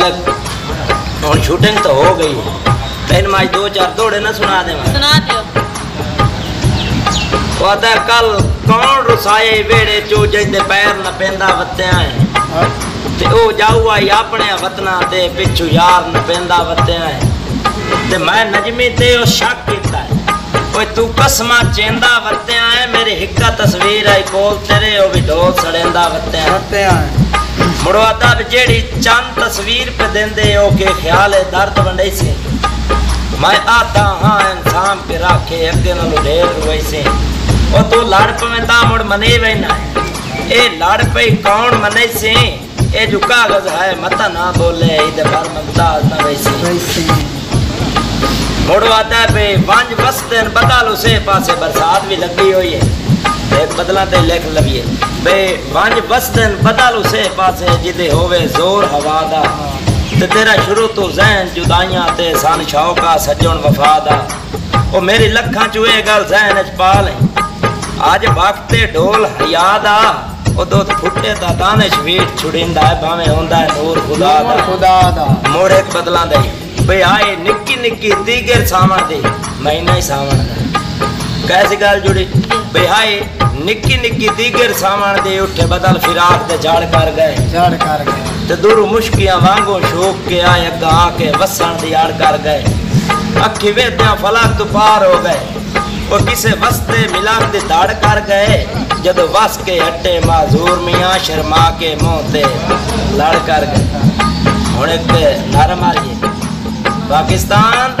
और शूटिंग तो हो गई है, लेकिन मैं 2-4 दौड़े ना सुना दे। सुना दियो। वादा कल कौन रुसाए वेड़े चो जिंदे पैर न पेंदा वत्तियां है ते ओ जाऊ आई अपने वतना ते पिछू यार न पेंदा वत्तियां है ते मैं नजमी ते ओ शक कीता है ओए तू कसमा चेंदा वत्तियां है मेरी हिक्का तस्वीर आई कोल तेरे ओ भी ढोल सड़ेंदा वत्तियां है मुड़ो आदा जेड़ी चंद तस्वीर पे देंदे ओ के ख्याल है दर्द वंडई से मैं आता हाँ इंसान के राखे अगे नालों ढेर वैसे ओ तू लड़ पवे ता मुड़ मने वैना है ए लड़ पे कौन मने से ए जो कागज है मता ना बोले इधर पर मुमताज ना वैसे मुड़ आता पे वंज बसते बदल उसे पासे बरसात भी लगी हुई है एक बदला ते लिख लविए बे वंज बसते बदल उसे पासे जिदे होवे जोर हवा दा ते तेरा शुरू तो ज़हन जुदाइयां ते सन शौका सजन वफा दा ओ मेरी लखां चो ए गल ज़हन च पा ले आज वक्त ढोल हयाद आ ओ दो फुटे दा दानिश वीट छुड़िंदा है भावे होंदा है नूर खुदा दा मोड़ एक बदला दे बे आए निक्की निक्की दीगर सावण दे महीना ही सावण दा कैसी गल जुड़ी बे आए निक्की निक्की दीगर सावण दे उठे बदल फिराक दे झाड़ कर गए ते दूर मुश्कियां वांगो शोक के आए अगा आके वसन दी आड़ कर गए अखी वेद्या फलक तो पार हो गए वो किसे वस्ते मिलाप दे दाड़ कर गए जदों वस के हटे माजूर मियां शर्मा के मुंह ते लड़ कर गए हुण एक नारा मारिए पाकिस्तान